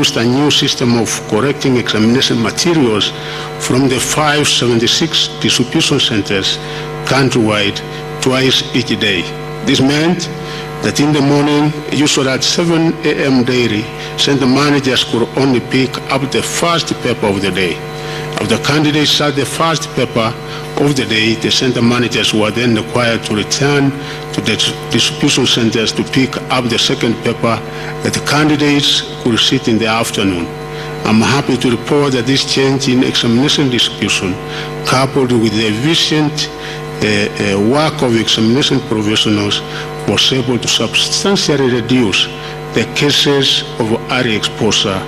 used a new system of correcting examination materials from the 576 distribution centers countrywide twice each day. This meant that in the morning, usually at 7 a.m. daily, center managers could only pick up the first paper of the day. If the candidates had the first paper of the day, the center managers were then required to return to the distribution centers to pick up the second paper that the candidates could sit in the afternoon. I'm happy to report that this change in examination distribution, coupled with the efficient work of examination professionals, was able to substantially reduce the cases of early exposure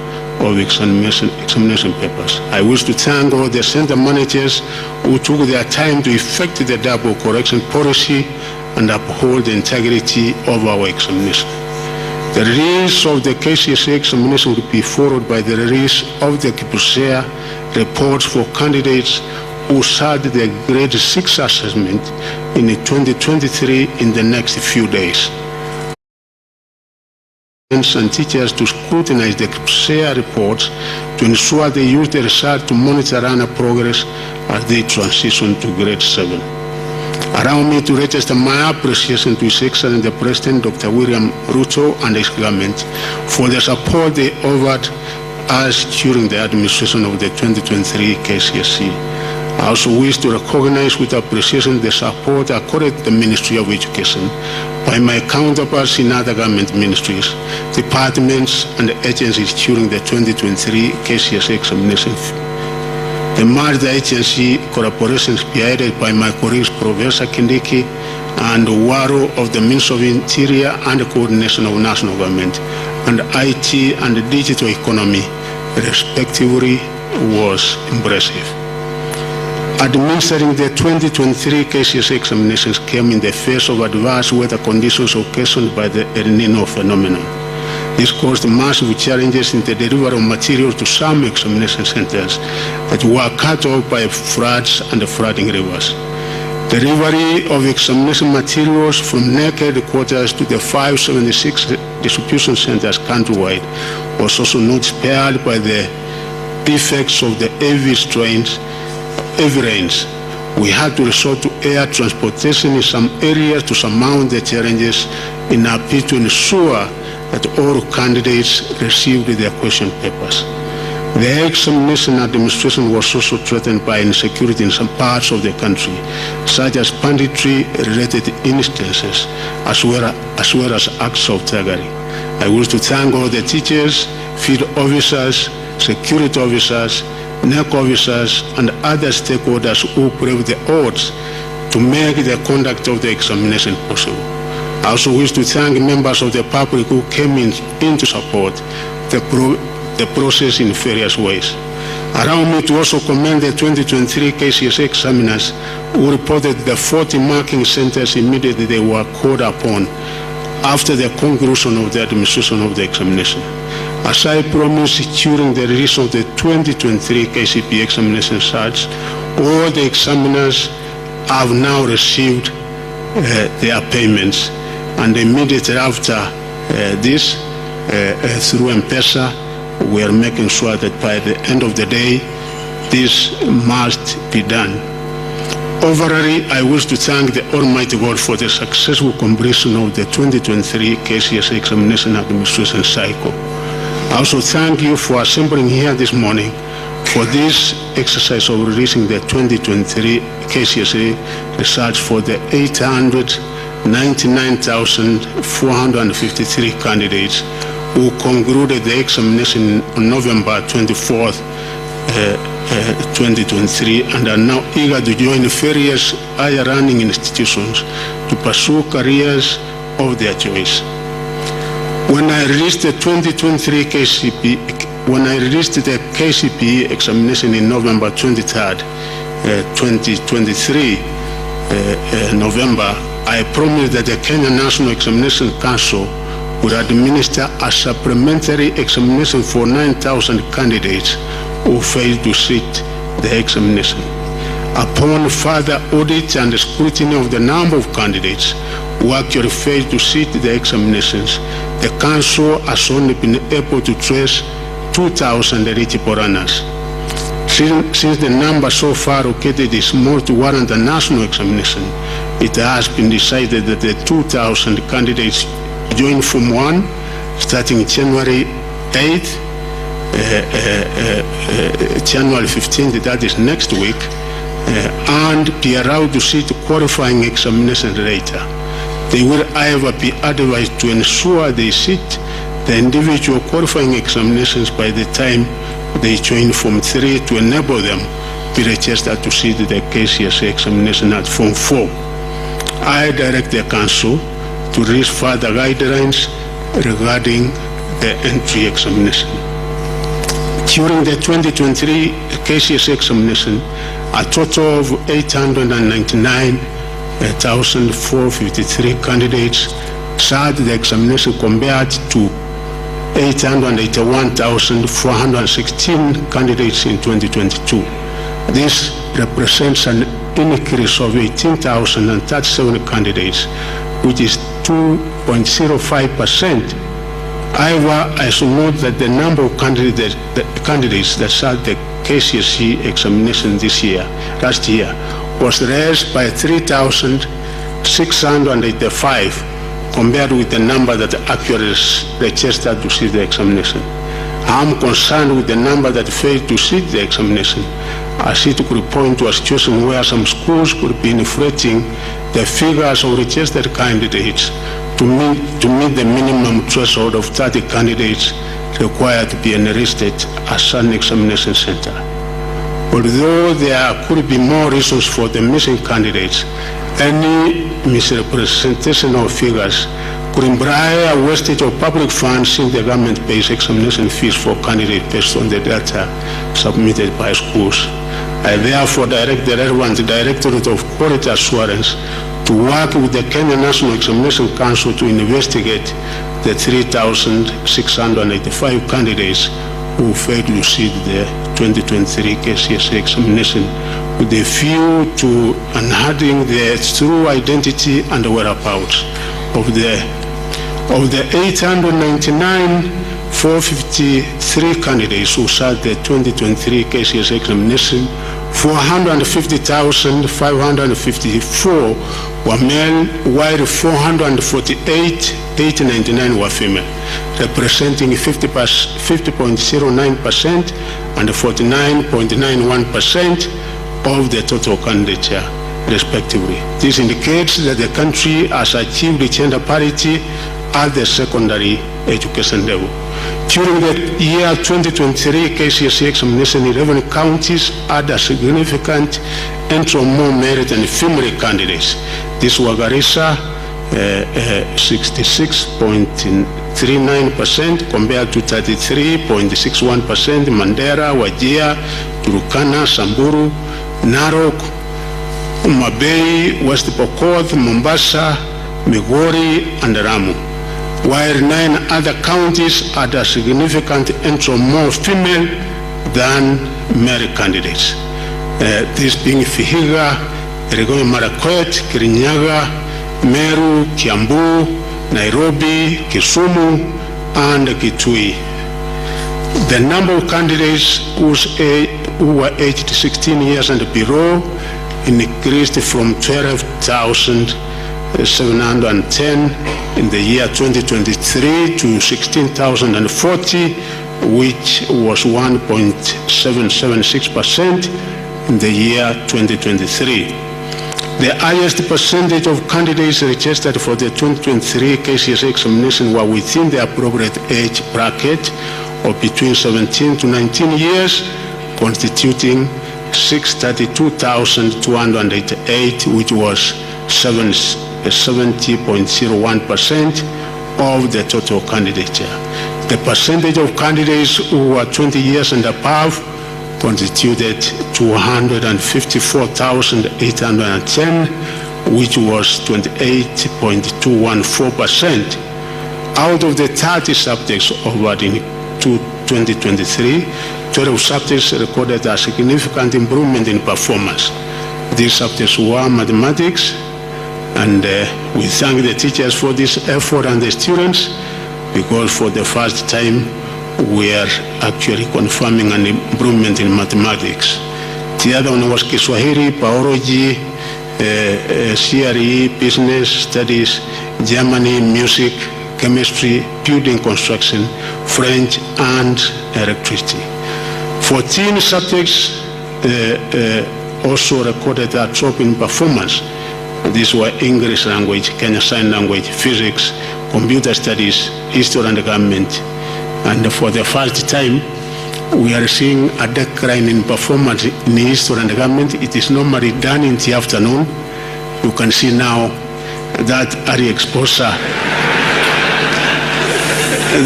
of examination papers. I wish to thank all the center managers who took their time to effect the double correction policy and uphold the integrity of our examination. The release of the Kcse examination will be followed by the release of the Kcse reports for candidates who sat the grade 6 assessment in 2023 in the next few days. And teachers to scrutinize the Kcse reports to ensure they use the result to monitor learner progress as they transition to grade 7. Allow me to register my appreciation to His Excellency the President, Dr. William Ruto, and his government for the support they offered us during the administration of the 2023 Kcse. I also wish to recognize with appreciation the support accorded to the Ministry of Education by my counterparts in other government ministries, departments, and agencies during the 2023 Kcse examination. The multi-agency collaboration spearheaded by my colleagues Professor Kindiki and Waro of the Ministry of Interior and Coordination of National Government and IT and Digital Economy, respectively, was impressive. Administering the 2023 Kcse examinations came in the face of adverse weather conditions occasioned by the El Nino phenomenon. This caused massive challenges in the delivery of materials to some examination centers that were cut off by floods and flooding rivers. Delivery of examination materials from NEC headquarters to the 576 distribution centers countrywide was also not spared by the effects of the heavy rains. We had to resort to air transportation in some areas to surmount the challenges in a bid to ensure that all candidates received their question papers. The examination administration was also threatened by insecurity in some parts of the country, such as banditry-related instances, as well as acts of thuggery. I wish to thank all the teachers, field officers, security officers, NEC officers, and other stakeholders who braved the odds to make the conduct of the examination possible. I also wish to thank members of the public who came in to support the process in various ways. Allow me to also commend the 2023 Kcse examiners who reported the 40 marking centers immediately they were called upon after the conclusion of the administration of the examination. As I promised during the release of the 2023 KCPE examination results, all the examiners have now received their payments, and immediately after this, through M-Pesa, we are making sure that by the end of the day, this must be done. Overall, I wish to thank the Almighty God for the successful completion of the 2023 Kcse examination administration cycle. I also thank you for assembling here this morning for this exercise of releasing the 2023 Kcse results for the 899,453 candidates who concluded the examination on November 24th, 2023, and are now eager to join various higher learning institutions to pursue careers of their choice. When I released the 2023 KCPE examination in November 23rd, 2023, November, I promised that the Kenya National Examination Council would administer a supplementary examination for 9,000 candidates who failed to sit the examination. Upon further audit and scrutiny of the number of candidates who actually failed to sit the examinations, the Council has only been able to trace 2,000 eligible runners. Since the number so far located is more to warrant a national examination, it has been decided that the 2,000 candidates join Form 1 starting January 8th, January 15th, that is next week, and be allowed to sit qualifying examination later. They will, however, be advised to ensure they sit the individual qualifying examinations by the time they join Form 3 to enable them be registered to sit the Kcse examination at Form 4. I direct the Council to release further guidelines regarding the entry examination. During the 2023 Kcse examination, a total of 899,453 candidates sat the examination compared to 881,416 candidates in 2022. This represents an increase of 18,037 candidates, which is 2.05%. However, I should note that the number of candidates that sat the Kcse examination last year, was raised by 3,685 compared with the number that actually registered to sit the examination. I am concerned with the number that failed to sit the examination, as it could point to a situation where some schools could be inflating the figures of registered candidates to meet the minimum threshold of 30 candidates required to be enlisted as an examination center. Although there could be more reasons for the missing candidates, any misrepresentation of figures could imply a wastage of public funds since the government pays examination fees for candidates based on the data submitted by schools. I therefore direct the relevant Directorate of Quality Assurance to work with the Kenya National Examination Council to investigate the 3,685 candidates who failed to sit the 2023 Kcse examination with a view to unearthing the true identity and whereabouts of the 899,453 candidates who sat the 2023 Kcse examination. 450,554 were male, while 448,899 were female, representing 50.09% and 49.91% of the total candidature, respectively. This indicates that the country has achieved gender parity at the secondary education level. During the year 2023 Kcse examination, 11 counties had a significant entry of more merit and female candidates. These were Garissa, 66.39% compared to 33.61%, Mandera, Wajir, Turkana, Samburu, Narok, Mabei, West Pokot, Mombasa, Migori, and Ramu, while 9 other counties had a significant entry of more female than male candidates. This being Vihiga, Elgeyo Marakwet, Kirinyaga, Meru, Kiambu, Nairobi, Kisumu, and Kitui. The number of candidates who were aged 16 years and below increased from 12,710 in the year 2023 to 16,040, which was 1.776% in the year 2023. The highest percentage of candidates registered for the 2023 Kcse examination were within the appropriate age bracket of between 17 to 19 years, constituting 632,288, which was 70.01% of the total candidature. The percentage of candidates who were 20 years and above constituted 254,810, which was 28.214%. Out of the 30 subjects offered in 2023, 12 subjects recorded a significant improvement in performance. These subjects were mathematics, and we thank the teachers for this effort and the students, because for the first time we are actually confirming an improvement in mathematics. The other one was Kiswahili, biology, CRE, business studies, Germany, music, chemistry, building construction, French, and electricity. 14 subjects also recorded a drop in performance. These were English language, Kenya Sign Language, physics, computer studies, history and government. And for the first time, we are seeing a decline in performance in history and government. It is normally done in the afternoon. You can see now that early exposure.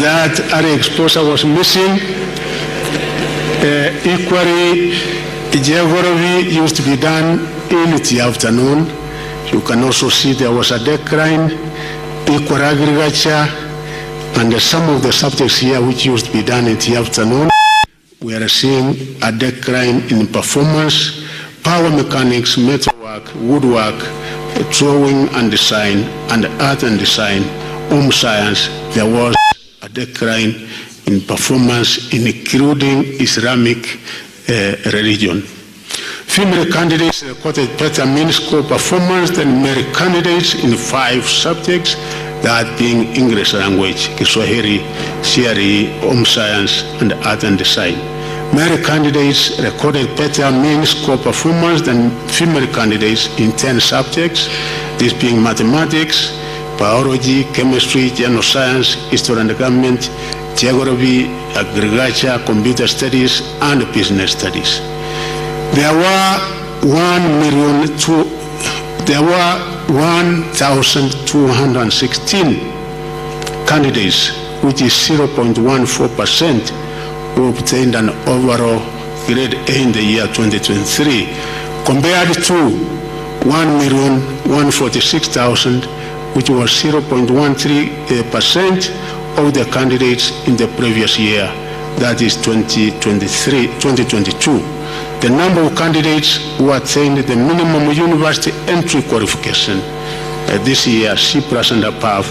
That early exposure was missing. Equally, geography used to be done in the afternoon. You can also see there was a decline. Equal agriculture and some of the subjects here which used to be done in the afternoon, we are seeing a decline in performance. Power mechanics, metalwork, woodwork, drawing and design, and art and design, home science, there was a decline in performance, including Islamic religion. Female candidates recorded better mean score performance than male candidates in 5 subjects, that being English language, Kiswahili, CRE, home science, and art and design. Male candidates recorded better mean score performance than female candidates in 10 subjects, this being mathematics, biology, chemistry, general science, history and government, geography, agriculture, computer studies, and business studies. There were 1,216 candidates, which is 0.14%, who obtained an overall grade A in the year 2023, compared to 1,146,000, which was 0.13% of the candidates in the previous year, that is 2022. The number of candidates who attained the minimum university entry qualification this year, C+ and above,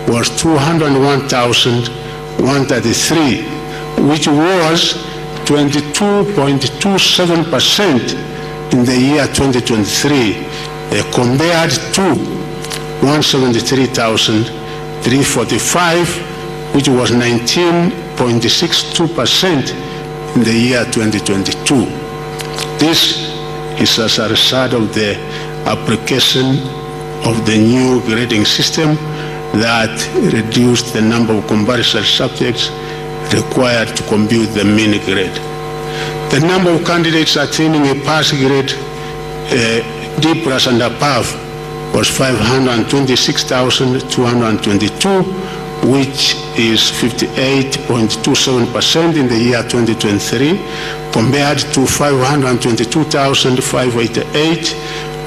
was 201,133, which was 22.27% in the year 2023, compared to 173,345, which was 19.62% in the year 2022. This is as a result of the application of the new grading system that reduced the number of compulsory subjects required to compute the mean grade. The number of candidates attaining a pass grade D+ and above was 526,222, which is 58.27% in the year 2023, compared to 522,588,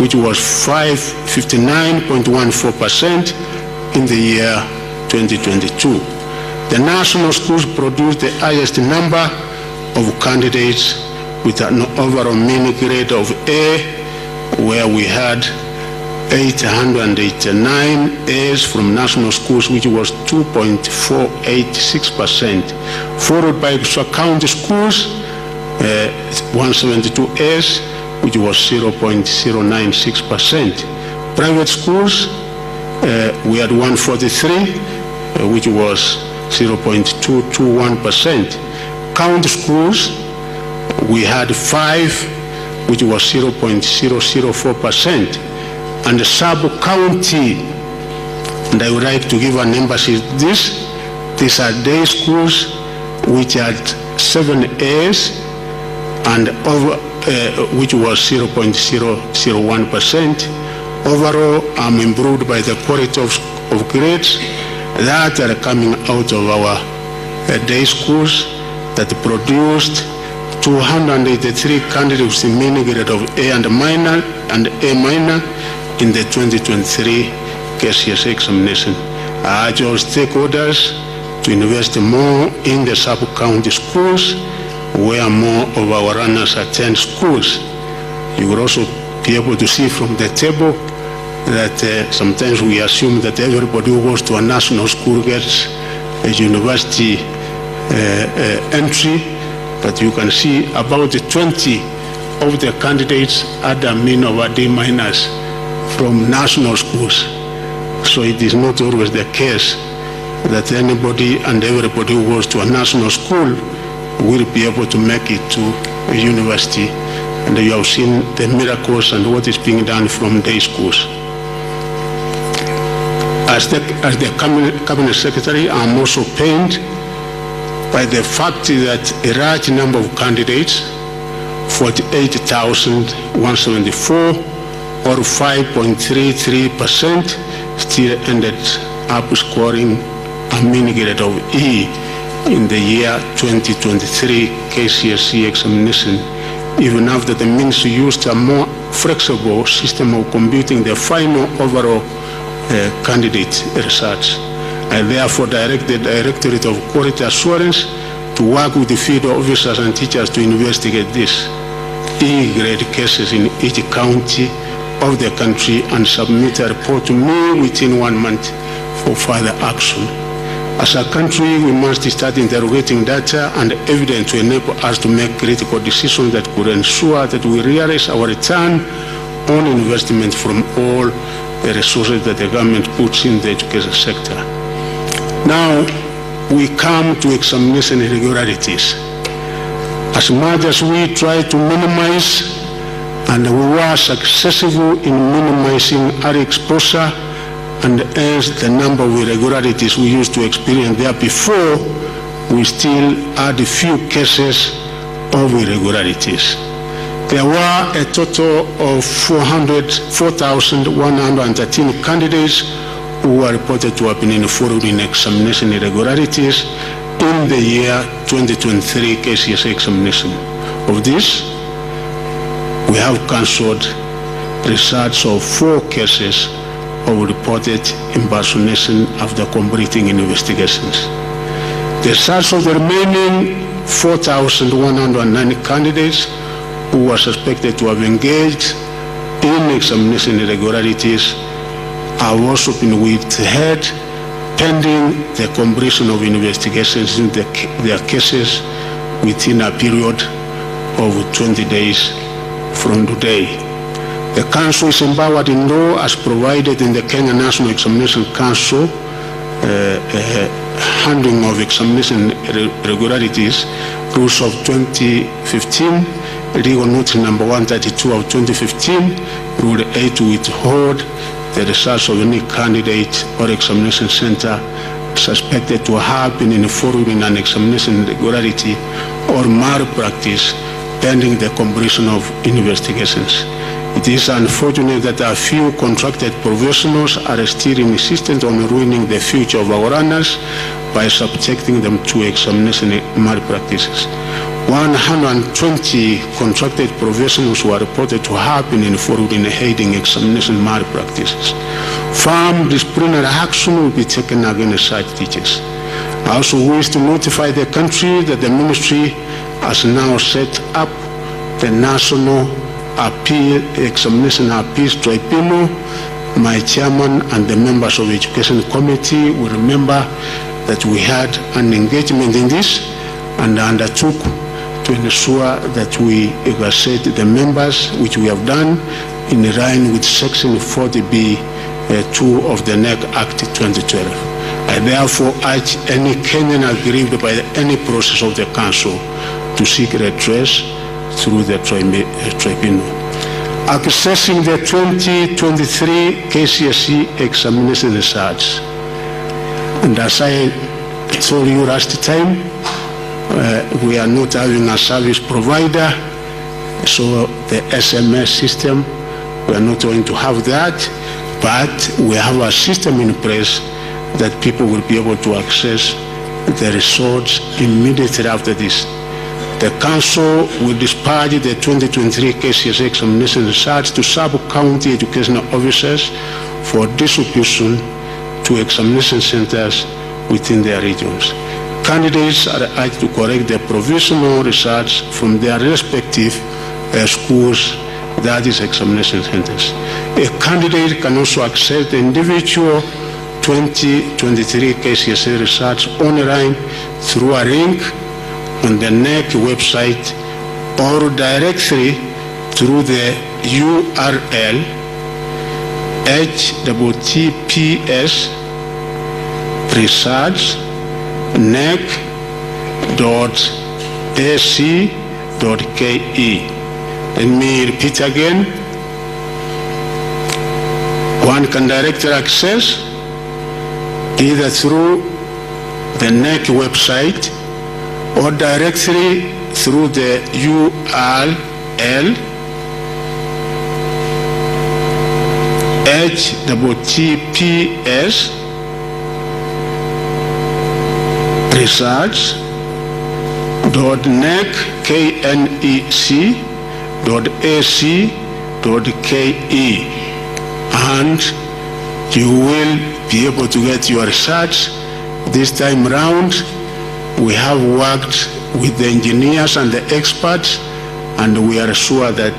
which was 59.14% in the year 2022. The national schools produced the highest number of candidates with an overall mean grade of A, where we had 889 A's from national schools, which was 2.486%, followed by county schools, 172 A's, which was 0.096%. Private schools, we had 143, which was 0.221%. County schools, we had 5, which was 0.004%. And the sub-county, and I would like to give an emphasis this, these are day schools which had 7 A's and over, which was 0.001%. Overall, I'm improved by the quality of grades that are coming out of our day schools that produced 283 candidates in mean grade of A and minor and A minor in the 2023 Kcse examination. I urge all stakeholders to invest more in the sub-county schools where more of our runners attend schools. You will also be able to see from the table that sometimes we assume that everybody who goes to a national school gets a university entry, but you can see about 20 of the candidates had a mean of a D- from national schools. So it is not always the case that anybody and everybody who goes to a national school will be able to make it to a university. And you have seen the miracles and what is being done from day schools. As the cabinet secretary, I'm also pained by the fact that a large number of candidates, 48,174 or 5.33%, still ended up scoring a mean grade of E in the year 2023 Kcse examination, even after the ministry used a more flexible system of computing the final overall candidate research. I therefore direct the Directorate of Quality Assurance to work with the field officers and teachers to investigate this E-grade cases in each county of the country and submit a report to me within 1 month for further action. As a country, we must start interrogating data and evidence to enable us to make critical decisions that could ensure that we realize our return on investment from all the resources that the government puts in the education sector. Now, we come to examination irregularities. As much as we try to minimize, and we were successful in minimizing our exposure and hence the number of irregularities we used to experience there before, we still had a few cases of irregularities. There were a total of 4,113 candidates who were reported to have been involved in examination irregularities in the year 2023 Kcse examination. Of this, we have cancelled results of 4 cases of reported impersonation after completing investigations. The results of the remaining 4,109 candidates who were suspected to have engaged in examination irregularities have also been withheld pending the completion of investigations in their cases within a period of 20 days from today. The Council is empowered in law as provided in the Kenya National Examination Council handling of examination irregularities, rules of 2015, legal notice number 132 of 2015, rule 8 to withhold the results of any candidate or examination center suspected to have been involved in an examination irregularity or malpractice pending the completion of investigations. It is unfortunate that a few contracted professionals are still insistent on ruining the future of our runners by subjecting them to examination malpractices. 120 contracted professionals were reported to have been involved in aiding examination malpractices. Firm disciplinary action will be taken against such teachers. I also wish to notify the country that the ministry has now set up the National Examination Appeals Tribunal. My chairman and the members of the Education Committee will remember that we had an engagement in this and undertook to ensure that we exercise the members, which we have done in line with Section 40B(2) of the NEC Act 2012. I therefore urge any Kenyan aggrieved by any process of the Council to seek redress through the tribunal. Accessing the 2023 Kcse examination results. And as I told you last time, we are not having a service provider, so the SMS system, we are not going to have that, but we have a system in place that people will be able to access the results immediately after this. The Council will dispatch the 2023 Kcse examination results to sub-county educational officers for distribution to examination centers within their regions. Candidates are urged to correct their provisional results from their respective schools, that is examination centers. A candidate can also access the individual 2023 Kcse results online through a link on the NEC website or directly through the URL https://nec.ac.ke. Let me repeat again. One can directly access either through the NEC website or directly through the URL https://research.nec.ac.ke, and you will be able to get your research. This time round, we have worked with the engineers and the experts, and we are sure that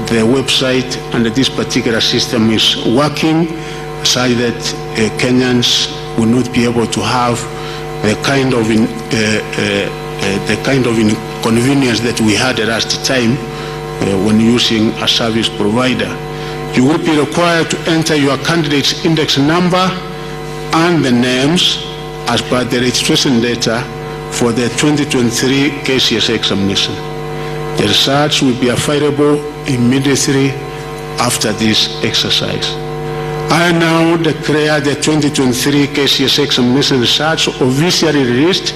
the website and this particular system is working such that Kenyans will not be able to have the kind of inconvenience that we had last time when using a service provider. You will be required to enter your candidate's index number and the names as per the registration data for the 2023 Kcse examination. The results will be available immediately after this exercise. I now declare the 2023 Kcse examination results officially released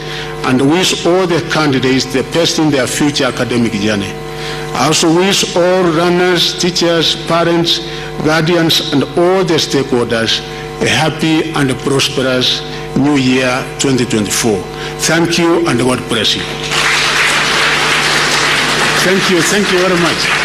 and wish all the candidates the best in their future academic journey. I also wish all runners, teachers, parents, guardians, and all the stakeholders a happy and prosperous New Year 2024. Thank you and God bless you. Thank you very much.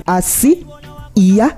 Asi, iya,